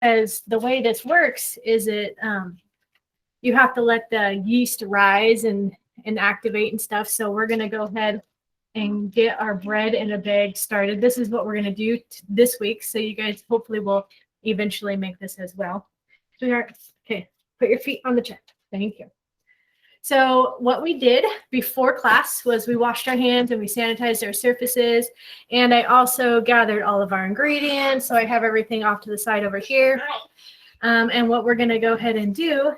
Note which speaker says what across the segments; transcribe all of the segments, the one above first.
Speaker 1: because the way this works is you have to let the yeast rise and activate and stuff. So we're going to go ahead and get our bread in a bag started. This is what we're going to do this week. So you guys hopefully will eventually make this as well. Okay, put your feet on the chair. Thank you. So what we did before class was we washed our hands and we sanitized our surfaces. And I also gathered all of our ingredients. So I have everything off to the side over here. And what we're going to go ahead and do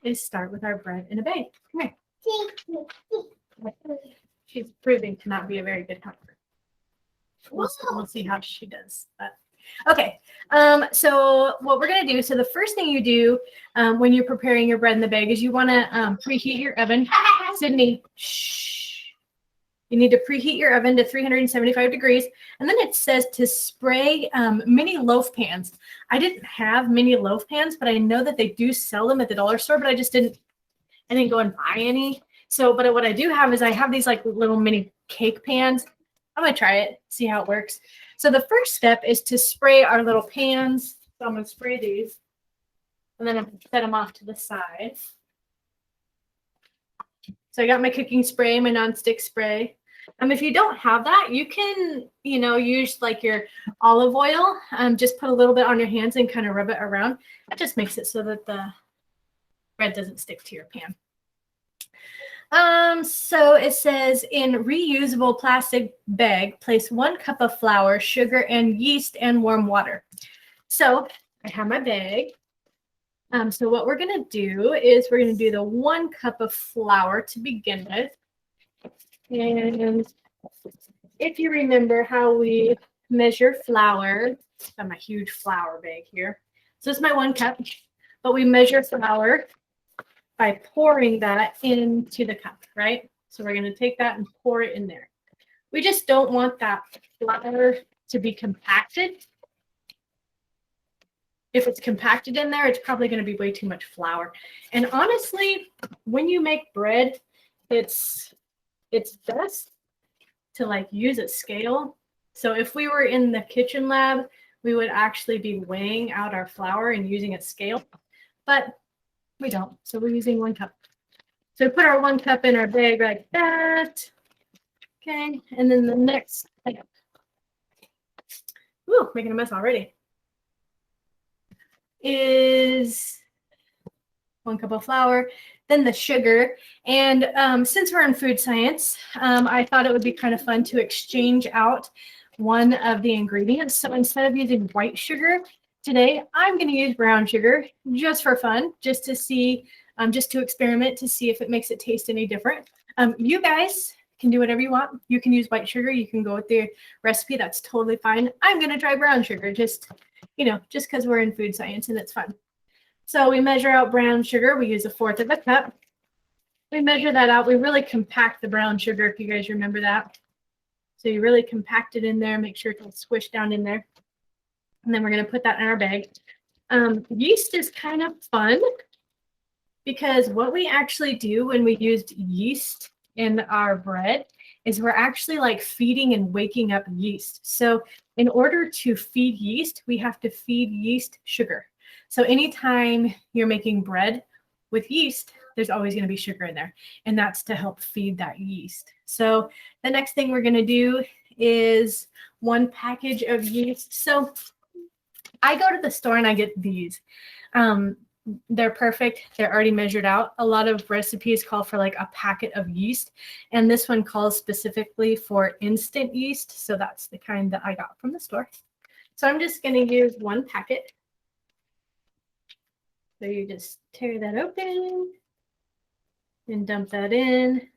Speaker 1: is start with our bread in a bag. Come here. She's proving to not be a very good helper. We'll see how she does that. Okay, so what we're going to do, so the first thing you do when you're preparing your bread in the bag is you want to preheat your oven. Sydney, shh. You need to preheat your oven to 375 degrees. And then it says to spray mini loaf pans. I didn't have mini loaf pans, but I know that they do sell them at the dollar store, but I didn't go and buy any. So, but what I do have is I have these like little mini cake pans. I'm going to try it, see how it works. So the first step is to spray our little pans. So I'm going to spray these, and then I'm going to set them off to the side. So I got my cooking spray, my nonstick spray. If you don't have that, you can, use like your olive oil. Just put a little bit on your hands and kind of rub it around. That just makes it so that the bread doesn't stick to your pan. So it says in reusable plastic bag, place 1 cup of flour, sugar, and yeast and warm water. So I have my bag. So what we're going to do is we're going to do the 1 cup of flour to begin with. And if you remember how we measure flour, I have my huge flour bag here. So it's my 1 cup, but we measure flour by pouring that into the cup, right? So we're going to take that and pour it in there. We just don't want that flour to be compacted. If it's compacted in there, it's probably going to be way too much flour. And honestly, when you make bread, it's best to like use a scale. So if we were in the kitchen lab, we would actually be weighing out our flour and using a scale, but we don't. So we're using 1 cup. So we put our 1 cup in our bag like that. Okay. And then the next step. Ooh, making a mess already. Is 1 cup of flour, then the sugar. And since we're in food science, I thought it would be kind of fun to exchange out one of the ingredients. So instead of using white sugar, today, I'm going to use brown sugar just for fun, just to see, just to experiment to see if it makes it taste any different. You guys can do whatever you want. You can use white sugar. You can go with the recipe. That's totally fine. I'm going to try brown sugar just because we're in food science and it's fun. So we measure out brown sugar. We use 1/4 of a cup. We measure that out. We really compact the brown sugar, if you guys remember that. So you really compact it in there, make sure it's squished down in there. And then we're going to put that in our bag. Yeast is kind of fun because what we actually do when we used yeast in our bread is we're actually like feeding and waking up yeast. So in order to feed yeast, we have to feed yeast sugar. So anytime you're making bread with yeast, there's always going to be sugar in there. And that's to help feed that yeast. So the next thing we're going to do is 1 package of yeast. So I go to the store and I get these. They're perfect. They're already measured out. A lot of recipes call for like a packet of yeast. And this one calls specifically for instant yeast. So that's the kind that I got from the store. So I'm just going to use 1 packet. So you just tear that open and dump that in.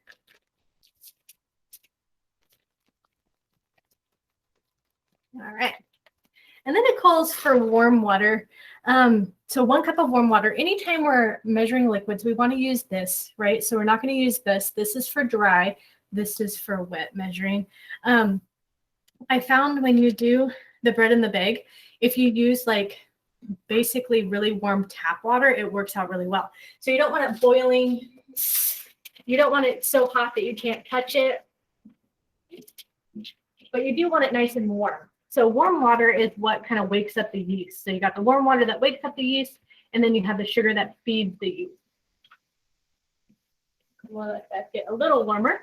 Speaker 1: All right. And then it calls for warm water. So 1 cup of warm water. Anytime we're measuring liquids, we want to use this, right? So we're not going to use this. This is for dry. This is for wet measuring. I found when you do the bread in the bag, if you use like basically really warm tap water, it works out really well. So you don't want it boiling. You don't want it so hot that you can't touch it. But you do want it nice and warm. So warm water is what kind of wakes up the yeast. So you got the warm water that wakes up the yeast, and then you have the sugar that feeds the yeast. We'll let that get a little warmer.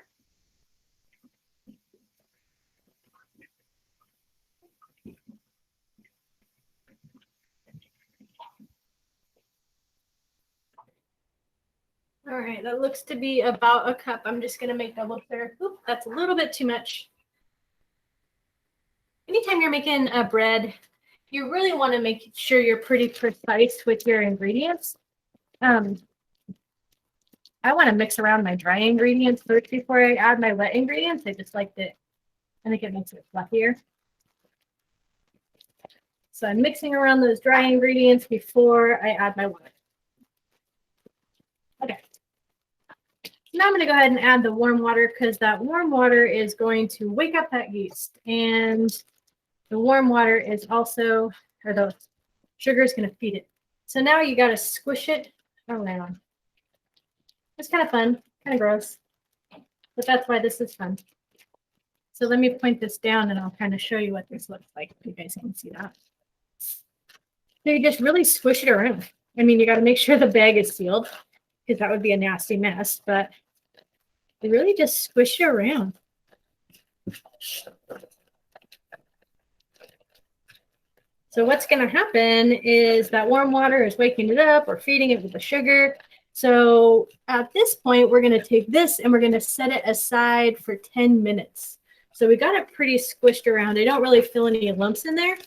Speaker 1: All right, that looks to be about a cup. I'm just going to make double sure. Oop, that's a little bit too much. Anytime you're making a bread, you really want to make sure you're pretty precise with your ingredients. I want to mix around my dry ingredients first before I add my wet ingredients. I just like it. I think it makes it fluffier. So I'm mixing around those dry ingredients before I add my water. Okay. Now I'm going to go ahead and add the warm water because that warm water is going to wake up that yeast. And the warm water is also, or the sugar is going to feed it. So now you got to squish it around. It's kind of fun, kind of gross, but that's why this is fun. So let me point this down and I'll kind of show you what this looks like if you guys can see that. So you just really squish it around. I mean, you got to make sure the bag is sealed because that would be a nasty mess, but you really just squish it around. So what's going to happen is that warm water is waking it up or feeding it with the sugar. So at this point, we're going to take this and we're going to set it aside for 10 minutes. So we got it pretty squished around. I don't really feel any lumps in there.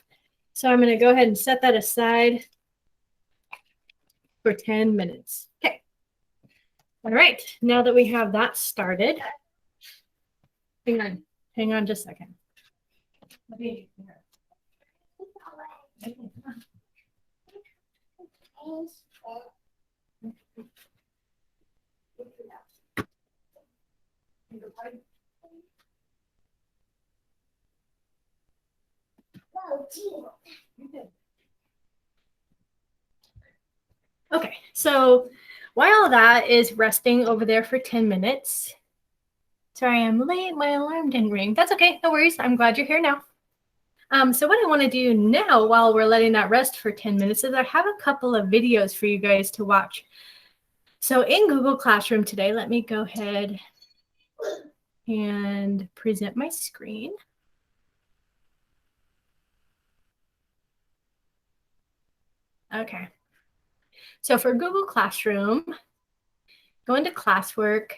Speaker 1: So I'm going to go ahead and set that aside for 10 minutes. Okay. All right. Now that we have that started, hang on just a second. Okay, so while that is resting over there for 10 minutes, sorry, I'm late. My alarm didn't ring. That's okay. No worries. I'm glad you're here now. So what I want to do now while we're letting that rest for 10 minutes is I have a couple of videos for you guys to watch. So in Google Classroom today, let me go ahead and present my screen. Okay. So for Google Classroom, go into classwork,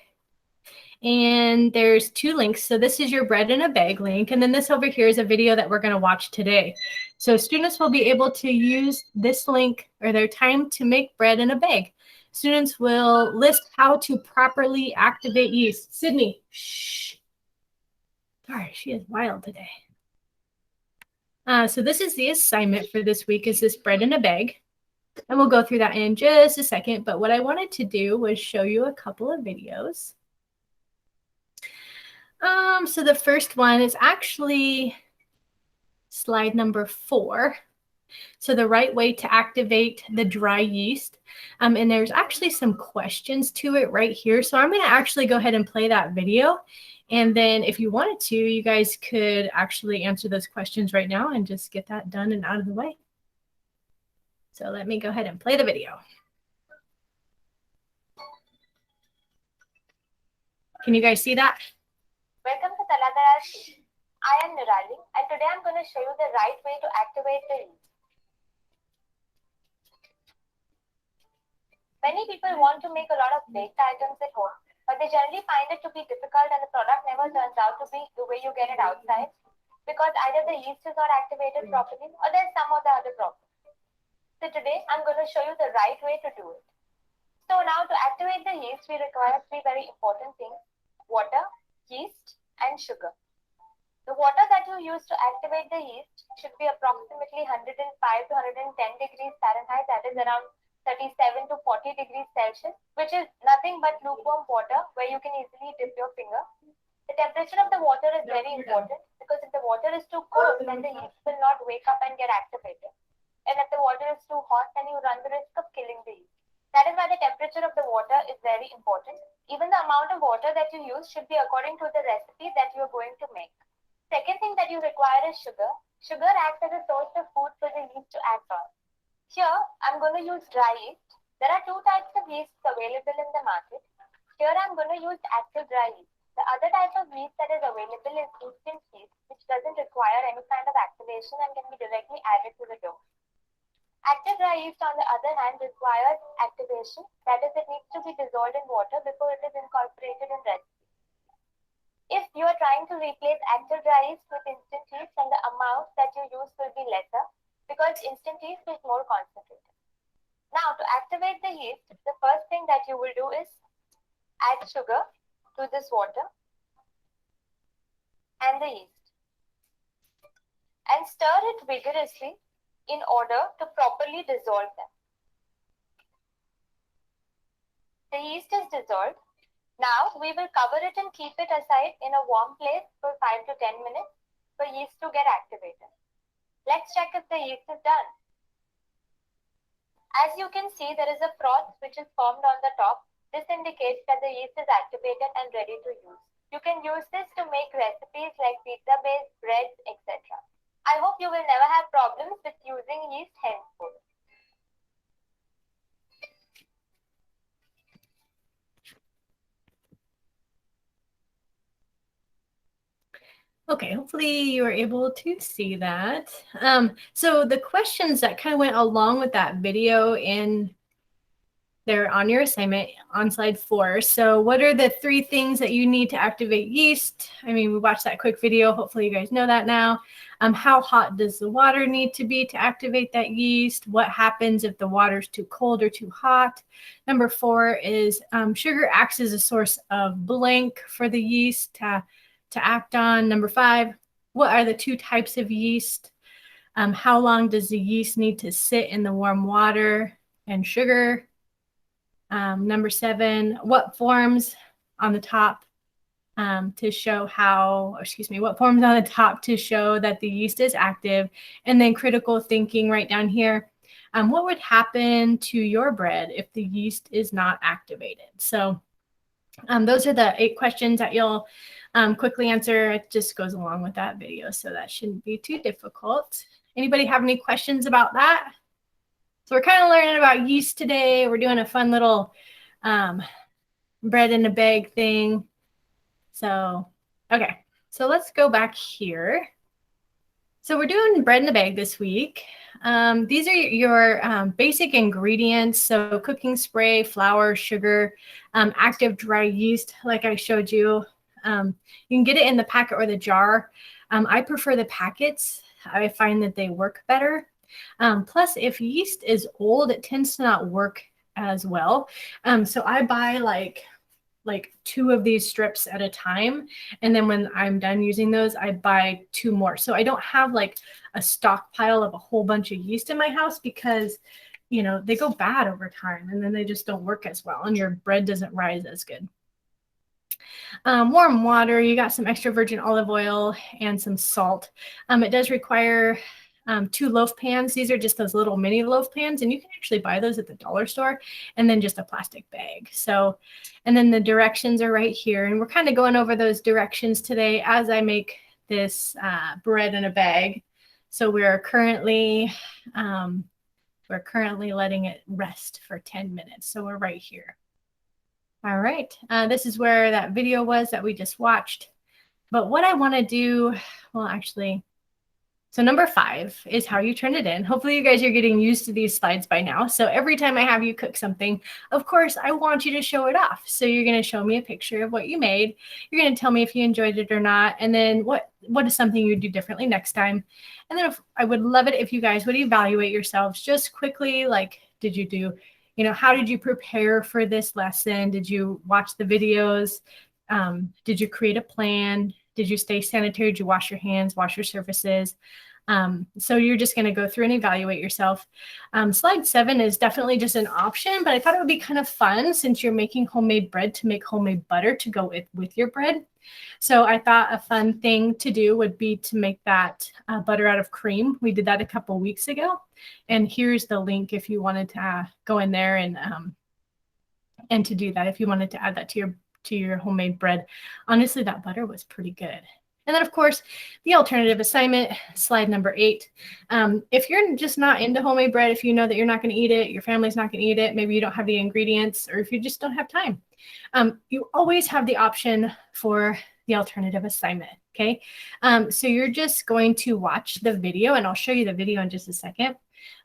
Speaker 1: and there's two links. So this is your bread in a bag link. And then this over here is a video that we're going to watch today. So students will be able to use this link or their time to make bread in a bag. Students will list how to properly activate yeast. Sydney, shh. Sorry, she is wild today. So this is the assignment for this week is this bread in a bag. And we'll go through that in just a second. But what I wanted to do was show you a couple of videos. So the first one is actually slide number 4. So the right way to activate the dry yeast. And there's actually some questions to it right here. So I'm going to actually go ahead and play that video. And then if you wanted to, you guys could actually answer those questions right now and just get that done and out of the way. So let me go ahead and play the video. Can you guys see that?
Speaker 2: Welcome to Taladara Tea. I am Nirali and today I'm going to show you the right way to activate the yeast. Many people want to make a lot of baked items at home, but they generally find it to be difficult and the product never turns out to be the way you get it outside because either the yeast is not activated properly or there's some other problem. So today I'm going to show you the right way to do it. So now to activate the yeast, we require 3 very important things: water, yeast, and sugar. The water that you use to activate the yeast should be approximately 105 to 110 degrees Fahrenheit, that is around 37 to 40 degrees Celsius, which is nothing but lukewarm water where you can easily dip your finger. The temperature of the water is very important because if the water is too cold, then the yeast will not wake up and get activated. And if the water is too hot, then you run the risk of killing the yeast. That is why the temperature of the water is very important. Even the amount of water that you use should be according to the recipe that you are going to make. Second thing that you require is sugar. Sugar acts as a source of food for the yeast to act on. Here, I'm going to use dry yeast. There are two types of yeasts available in the market. Here, I'm going to use active dry yeast. The other type of yeast that is available is instant yeast, which doesn't require any kind of activation and can be directly added to the dough. Active dry yeast, on the other hand, requires activation. That is, it needs to be dissolved in water before it is incorporated in recipe. If you are trying to replace active dry yeast with instant yeast, then the amount that you use will be lesser because instant yeast is more concentrated. Now, to activate the yeast, the first thing that you will do is add sugar to this water and the yeast and stir it vigorously in order to properly dissolve them. The yeast is dissolved. Now we will cover it and keep it aside in a warm place for 5 to 10 minutes for yeast to get activated. Let's check if the yeast is done. As you can see, there is a froth which is formed on the top. This indicates that the yeast is activated and ready to use. You can use this to make recipes like pizza base, breads, etc. I hope you will never have problems with using yeast henceforth.
Speaker 1: Okay, hopefully you were able to see that. So the questions that kind of went along with that video and they're on your assignment on slide 4. So what are the 3 things that you need to activate yeast? I mean, we watched that quick video. Hopefully you guys know that now. How hot does the water need to be to activate that yeast? What happens if the water's too cold or too hot? Number 4 is sugar acts as a source of blank for the yeast to act on. Number 5, what are the 2 types of yeast? How long does the yeast need to sit in the warm water and sugar? Number 7, what forms on the top to show what forms on the top to show that the yeast is active? And then critical thinking right down here. What would happen to your bread if the yeast is not activated? So those are the 8 questions that you'll quickly answer. It just goes along with that video, so that shouldn't be too difficult. Anybody have any questions about that? So we're kind of learning about yeast today. We're doing a fun little bread in a bag thing. So, okay, so let's go back here. So we're doing bread in a bag this week. These are your basic ingredients. So cooking spray, flour, sugar, active dry yeast, like I showed you. You can get it in the packet or the jar. I prefer the packets. I find that they work better. Plus, if yeast is old, it tends to not work as well. So I buy like 2 of these strips at a time. And then when I'm done using those, I buy 2 more. So I don't have like a stockpile of a whole bunch of yeast in my house because, you know, they go bad over time and then they just don't work as well and your bread doesn't rise as good. Warm water, you got some extra virgin olive oil and some salt. It does require 2 loaf pans. These are just those little mini loaf pans, and you can actually buy those at the dollar store, and then just a plastic bag. So, and then the directions are right here, and we're kind of going over those directions today as I make this bread in a bag. So we're currently letting it rest for 10 minutes. So we're right here. All right, this is where that video was that we just watched. But what I want to do, well, actually, so number 5 is how you turn it in. Hopefully you guys are getting used to these slides by now. So every time I have you cook something, of course, I want you to show it off. So you're going to show me a picture of what you made. You're going to tell me if you enjoyed it or not. And then what is something you would do differently next time? And then I would love it if you guys would evaluate yourselves just quickly. Like, did you do, you know, how did you prepare for this lesson? Did you watch the videos? Did you create a plan? Did you stay sanitary? Did you wash your hands, wash your surfaces? So you're just going to go through and evaluate yourself. Slide 7 is definitely just an option, but I thought it would be kind of fun since you're making homemade bread to make homemade butter to go with your bread. So I thought a fun thing to do would be to make that butter out of cream. We did that a couple weeks ago. And here's the link if you wanted to go in there and to do that, if you wanted to add that to your homemade bread. Honestly, that butter was pretty good. And then, of course, the alternative assignment, slide number 8. If you're just not into homemade bread, if you know that you're not going to eat it, your family's not going to eat it, maybe you don't have the ingredients, or if you just don't have time, you always have the option for the alternative assignment, okay? So you're just going to watch the video, and I'll show you the video in just a second,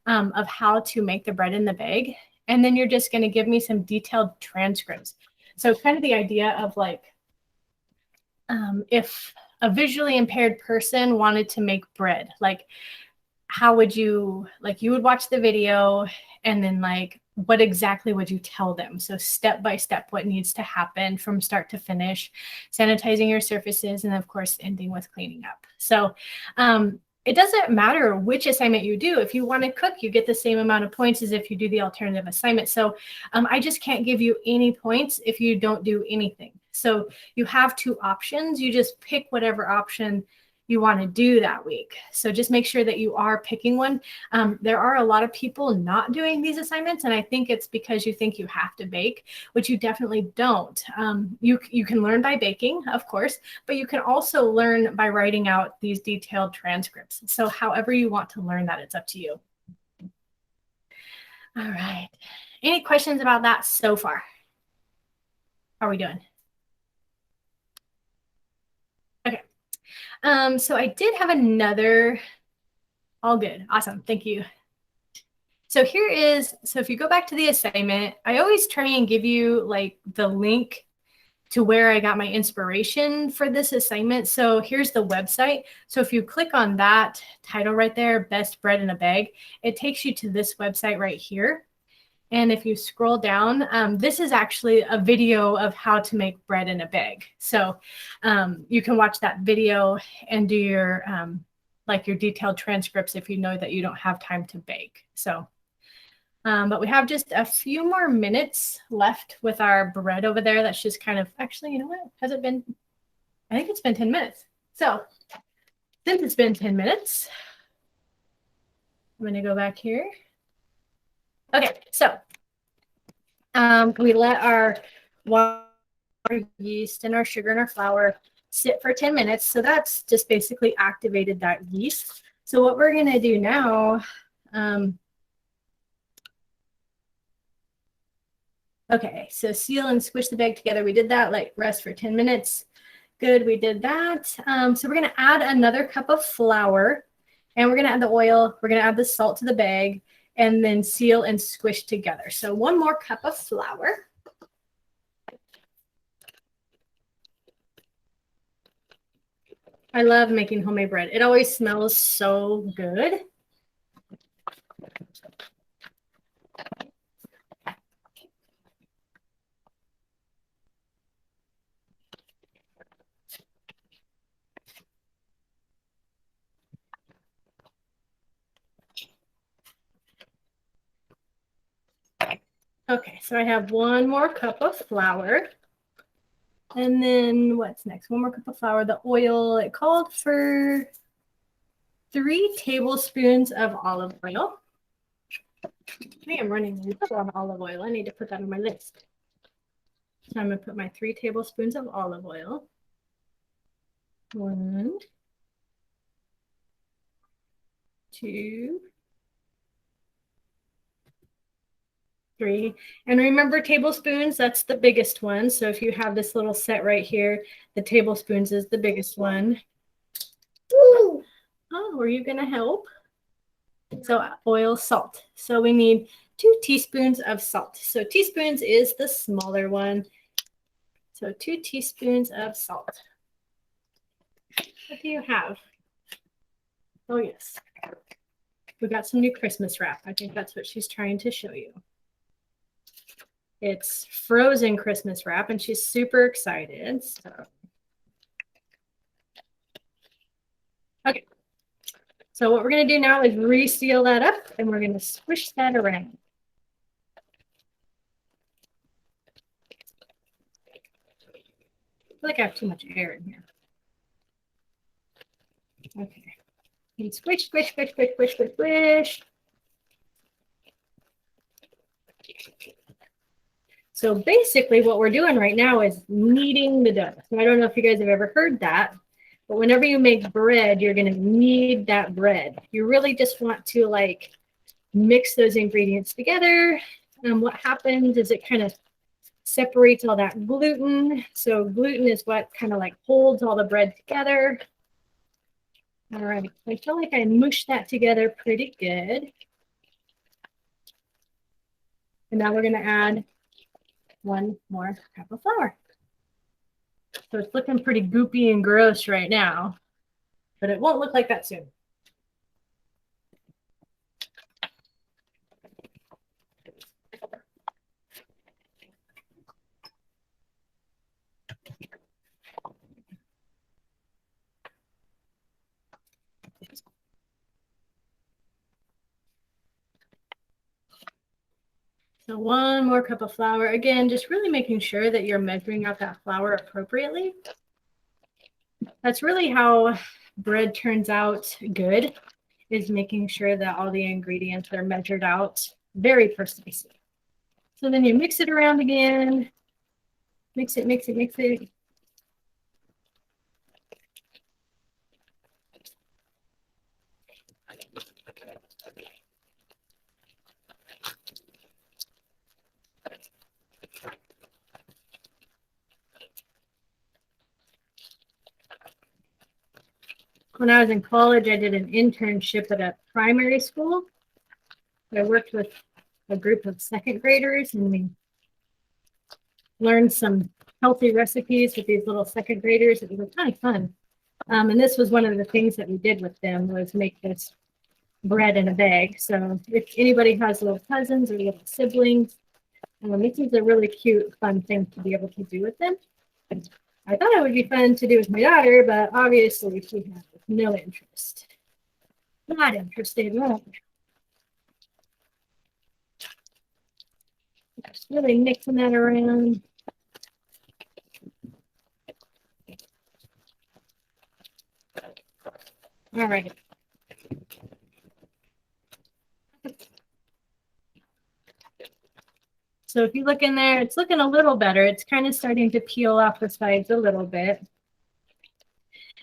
Speaker 1: of how to make the bread in the bag. And then you're just going to give me some detailed transcripts. So kind of the idea of like, if a visually impaired person wanted to make bread, like how would you, like you would watch the video and then like what exactly would you tell them? So step by step, what needs to happen from start to finish, sanitizing your surfaces, and of course ending with cleaning up. So it doesn't matter which assignment you do. If you want to cook, you get the same amount of points as if you do the alternative assignment. So I just can't give you any points if you don't do anything. So you have 2 options. You just pick whatever option you want to do that week. So just make sure that you are picking one. There are a lot of people not doing these assignments, and I think it's because you think you have to bake, which you definitely don't. You can learn by baking, of course, but you can also learn by writing out these detailed transcripts. So however you want to learn that, it's up to you. All right. Any questions about that so far? How are we doing? Okay. So I did have another, all good. Awesome. Thank you. So here is, so if you go back to the assignment, I always try and give you like the link to where I got my inspiration for this assignment. So here's the website. So if you click on that title right there, Best Bread in a Bag, it takes you to this website right here. And if you scroll down, this is actually a video of how to make bread in a bag. So you can watch that video and do your like your detailed transcripts if you know that you don't have time to bake. So, but we have just a few more minutes left with our bread over there. That's just kind of, actually, you know what? Has it been? I think it's been 10 minutes. So since it's been 10 minutes, I'm going to go back here. Okay, so we let our water, yeast, and our sugar and our flour sit for 10 minutes. So that's just basically activated that yeast. So what we're going to do now, okay, so seal and squish the bag together. We did that, like rest for 10 minutes. Good, we did that. So we're going to add another cup of flour, and we're going to add the oil. We're going to add the salt to the bag, and then seal and squish together. So 1 more cup of flour. I love making homemade bread. It always smells so good. Okay, so I have 1 more cup of flour. And then what's next? 1 more cup of flour. The oil, it called for 3 tablespoons of olive oil. I am running low on olive oil. I need to put that on my list. So I'm going to put my 3 tablespoons of olive oil. 1, 2, 3. And remember, tablespoons, that's the biggest one. So if you have this little set right here, the tablespoons is the biggest one. Ooh. Oh, were you going to help? So oil, salt. So we need 2 teaspoons of salt. So teaspoons is the smaller one. So 2 teaspoons of salt. What do you have? Oh, yes. We got some new Christmas wrap. I think that's what she's trying to show you. It's frozen Christmas wrap, and she's super excited. So. Okay. So what we're going to do now is reseal that up, and we're going to squish that around. I feel like I have too much air in here. Okay. And squish, squish, squish, squish, squish, squish, squish. So basically what we're doing right now is kneading the dough. So I don't know if you guys have ever heard that. But whenever you make bread, you're going to knead that bread. You really just want to like mix those ingredients together. And what happens is it kind of separates all that gluten. So gluten is what kind of like holds all the bread together. All right, I feel like I mushed that together pretty good. And now we're going to add 1 more cup of flour. So it's looking pretty goopy and gross right now, but it won't look like that soon. So 1 more cup of flour. Again, just really making sure that you're measuring out that flour appropriately. That's really how bread turns out good, is making sure that all the ingredients are measured out very precisely. So then you mix it around again. Mix it, mix it, mix it. When I was in college, I did an internship at a primary school. I worked with a group of second graders, and we learned some healthy recipes with these little second graders. It was kind of fun. And this was one of the things that we did with them, was make this bread in a bag. So if anybody has little cousins or little siblings, this is a really cute, fun thing to be able to do with them. I thought it would be fun to do with my daughter, but obviously she has no interest. Not interested at all. Just really mixing that around. All right. So if you look in there, it's looking a little better. It's kind of starting to peel off the sides a little bit.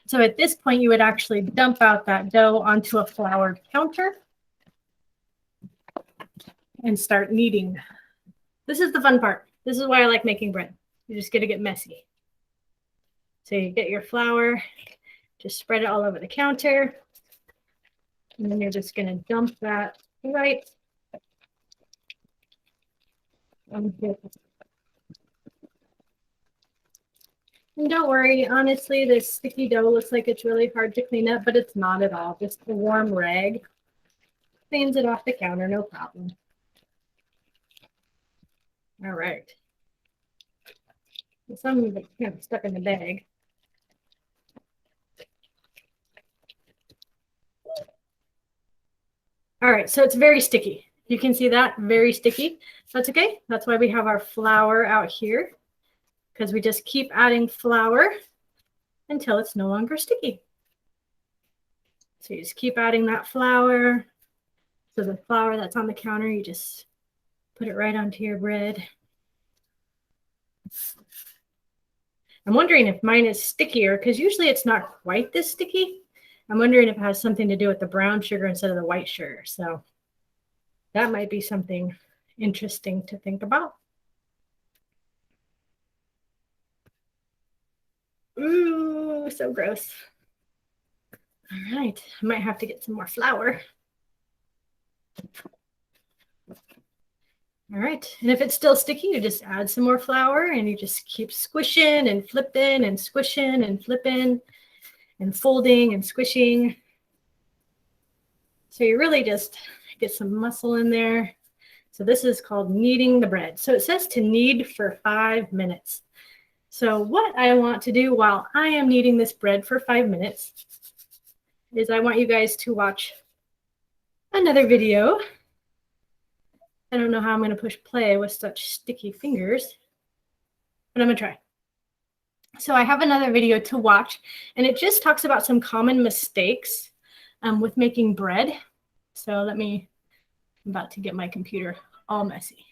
Speaker 1: So at this point, you would actually dump out that dough onto a floured counter and start kneading. This is the fun part. This is why I like making bread. You just got to get messy. So you get your flour, just spread it all over the counter. And then you're just going to dump that right on here. And don't worry, honestly, this sticky dough looks like it's really hard to clean up, but it's not at all. Just a warm rag cleans it off the counter, no problem. All right. Some of it kind of stuck in the bag. All right, so it's very sticky. You can see that, very sticky. That's okay. That's why we have our flour out here, because we just keep adding flour until it's no longer sticky. So you just keep adding that flour. So the flour that's on the counter, you just put it right onto your bread. I'm wondering if mine is stickier, because usually it's not quite this sticky. I'm wondering if it has something to do with the brown sugar instead of the white sugar. So that might be something interesting to think about. Ooh, so gross. All right, I might have to get some more flour. All right, and if it's still sticky, you just add some more flour and you just keep squishing and flipping and squishing and flipping and folding and squishing. So you really just get some muscle in there. So this is called kneading the bread. So it says to knead for 5 minutes. So what I want to do while I am kneading this bread for 5 minutes is I want you guys to watch another video. I don't know how I'm going to push play with such sticky fingers, but I'm going to try. So I have another video to watch, and it just talks about some common mistakes with making bread. So I'm about to get my computer all messy.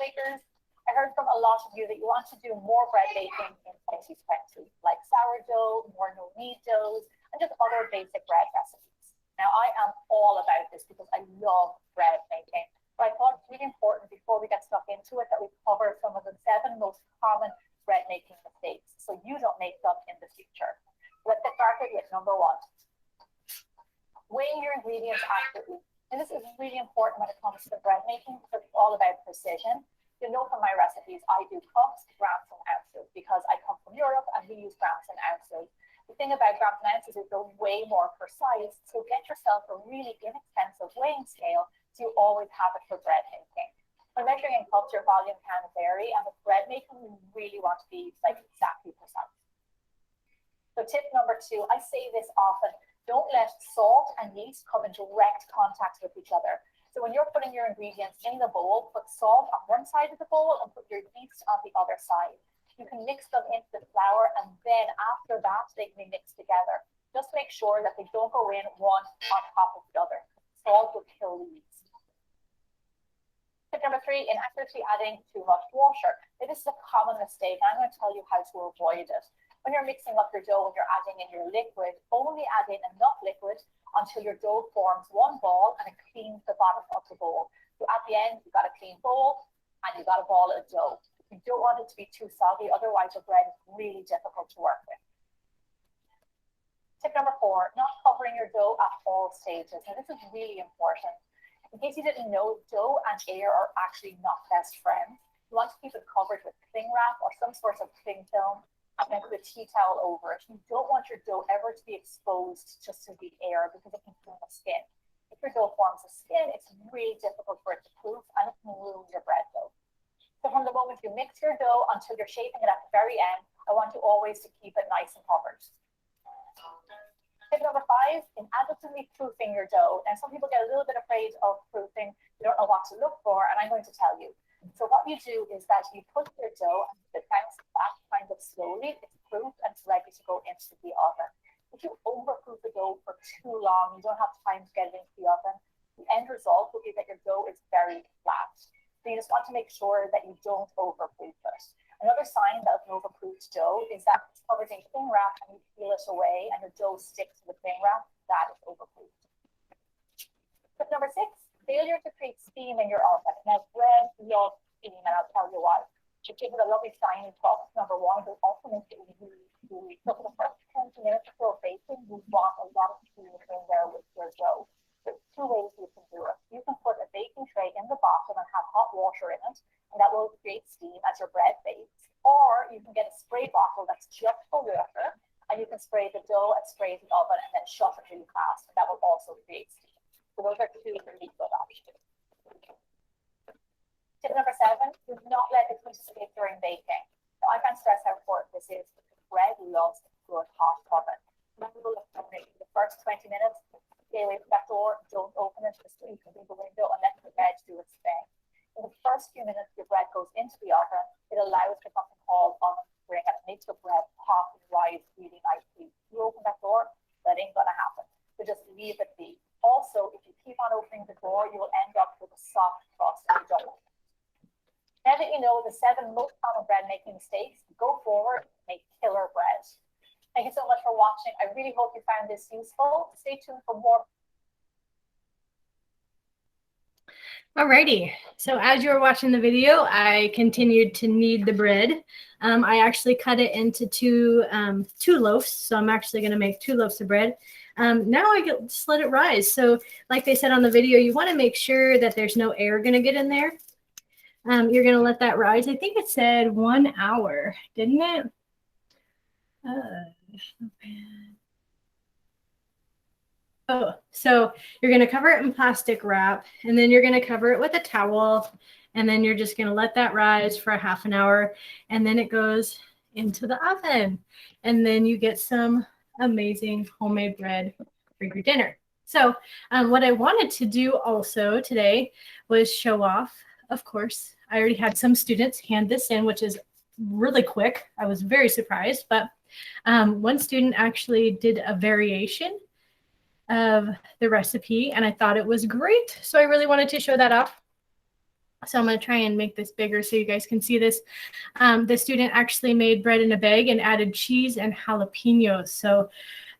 Speaker 3: makers, I heard from a lot of you that you want to do more bread baking in 2020, like sourdough, more no-knead doughs, and just other basic bread recipes. Now, I am all about this because I love bread making, but I thought it's really important before we get stuck into it that we cover some of the 7 most common bread making mistakes so you don't make them in the future. Let's get started with number 1. Weighing your ingredients accurately. And this is really important when it comes to bread making because it's all about precision. You know from my recipes, I do cups, grams, and ounces because I come from Europe and we use grams and ounces. The thing about grams and ounces is they're way more precise, so get yourself a really inexpensive weighing scale so you always have it for bread making. When measuring in cups, your volume can vary, and with bread making, you really want to be like exactly precise. So tip number 2, I say this often, don't let salt and yeast come in direct contact with each other. So when you're putting your ingredients in the bowl, put salt on one side of the bowl and put your yeast on the other side. You can mix them into the flour, and then after that, they can be mixed together. Just make sure that they don't go in one on top of the other. Salt will kill the yeast. Tip number 3, inaccurately adding too much water. Now, this is a common mistake, and I'm going to tell you how to avoid it. When you're mixing up your dough and you're adding in your liquid, only add in enough liquid until your dough forms one ball and it cleans the bottom of the bowl. So at the end, you've got a clean bowl and you've got a ball of dough. You don't want it to be too soggy, otherwise your bread is really difficult to work with. Tip number 4, not covering your dough at all stages. Now this is really important. In case you didn't know, dough and air are actually not best friends. You want to keep it covered with cling wrap or some sort of cling film, and then put a tea towel over it. You don't want your dough ever to be exposed just to the air because it can ruin the skin. If your dough forms a skin, it's really difficult for it to proof and it can ruin your bread dough. So from the moment you mix your dough until you're shaping it at the very end, I want you always to keep it nice and covered. Tip number 5, inadequately proofing your dough. Now some people get a little bit afraid of proofing. They don't know what to look for, and I'm going to tell you. So what you do is that you put your dough and it bounces back kind of slowly. It's proofed and it's ready to go into the oven. If you overproof the dough for too long, you don't have time to get it into the oven. The end result will be that your dough is very flat. So you just want to make sure that you don't overproof it. Another sign that an overproofed dough is that it's covered in cling wrap and you peel it away and your dough sticks to the cling wrap. That is overproofed. Tip number 6. Failure to create steam in your oven. Now, bread loves steam, and I'll tell you why. To give it a lovely shiny top, number 1, but also make it really gooey. So for the first 20 minutes before baking, you want a lot of steam in there with your dough. There's 2 ways you can do it. You can put a baking tray in the bottom and have hot water in it, and that will create steam as your bread bakes. Or you can get a spray bottle that's just for water, and you can spray the dough and spray the oven and then shut it really fast, and that will also create steam. So those are 2 really good options. Tip number 7, do not let it escape during baking. Now, I can't stress how important this is because bread loves a good hot oven. Remember the first 20 minutes, stay away from that door, don't open it, just you can leave the window and let the bread do its thing. In the first few minutes your bread goes into the oven, it allows for something called oven spring and it makes the bread pop and rise really nicely. You open that door, that ain't gonna happen. So just leave it be. Also, if you keep on opening the door, you will end up with a soft crust and you don't want it. Now that you know the 7 most common bread making mistakes, go forward and make killer bread. Thank you so much for watching. I really hope you found this useful. Stay tuned for more.
Speaker 1: Alrighty, so as you were watching the video, I continued to knead the bread. I actually cut it into two loaves, so I'm actually going to make 2 loaves of bread. Now I just let it rise. So like they said on the video, you want to make sure that there's no air going to get in there. You're going to let that rise. I think it said 1 hour, didn't it? Oh, so you're going to cover it in plastic wrap, and then you're going to cover it with a towel, and then you're just going to let that rise for a half an hour, and then it goes into the oven, and then you get some amazing homemade bread for your dinner. So what I wanted to do also today was show off, of course, I already had some students hand this in, which is really quick. I was very surprised, but one student actually did a variation of the recipe and I thought it was great. So I really wanted to show that off. So I'm going to try and make this bigger so you guys can see this. The student actually made bread in a bag and added cheese and jalapenos. So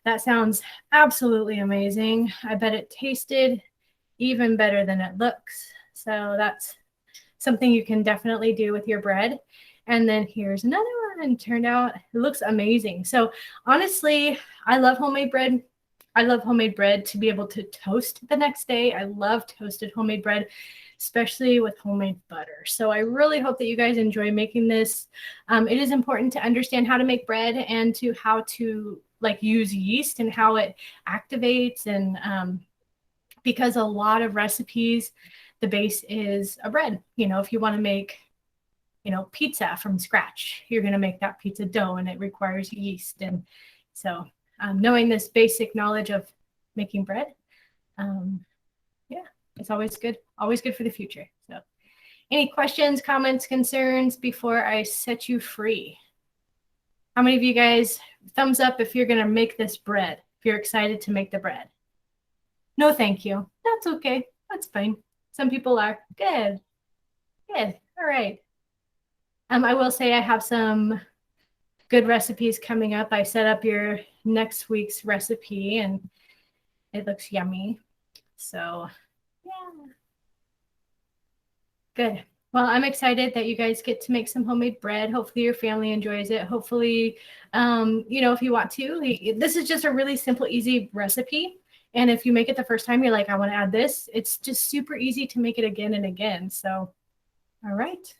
Speaker 1: that sounds absolutely amazing. I bet it tasted even better than it looks. So that's something you can definitely do with your bread. And then here's another one. Turned out, it looks amazing. So honestly, I love homemade bread. I love homemade bread to be able to toast the next day. I love toasted homemade bread, especially with homemade butter. So I really hope that you guys enjoy making this. It is important to understand how to make bread and to how to like use yeast and how it activates, and because a lot of recipes, the base is a bread. You know, if you want to make, you know, pizza from scratch, you're going to make that pizza dough and it requires yeast. And so knowing this basic knowledge of making bread, yeah, it's always good for the future. So any questions, comments, concerns before I set you free? How many of you guys, thumbs up if you're going to make this bread, if you're excited to make the bread? No, thank you. That's okay. That's fine. Some people are. Good. Good. All right. I will say I have some good recipes coming up. I set up your next week's recipe and it looks yummy. So, yeah. Good. Well, I'm excited that you guys get to make some homemade bread. Hopefully your family enjoys it. Hopefully, you know, if you want to, this is just a really simple, easy recipe. And if you make it the first time, you're like, I want to add this. It's just super easy to make it again and again. So, all right.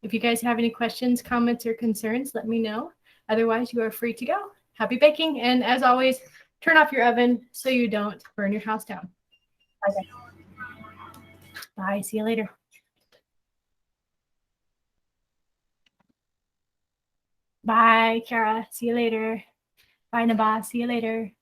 Speaker 1: If you guys have any questions, comments, or concerns, let me know. Otherwise, you are free to go. Happy baking. And as always, turn off your oven so you don't burn your house down. Okay. Bye. See you later. Bye, Kara. See you later. Bye, Naba. See you later.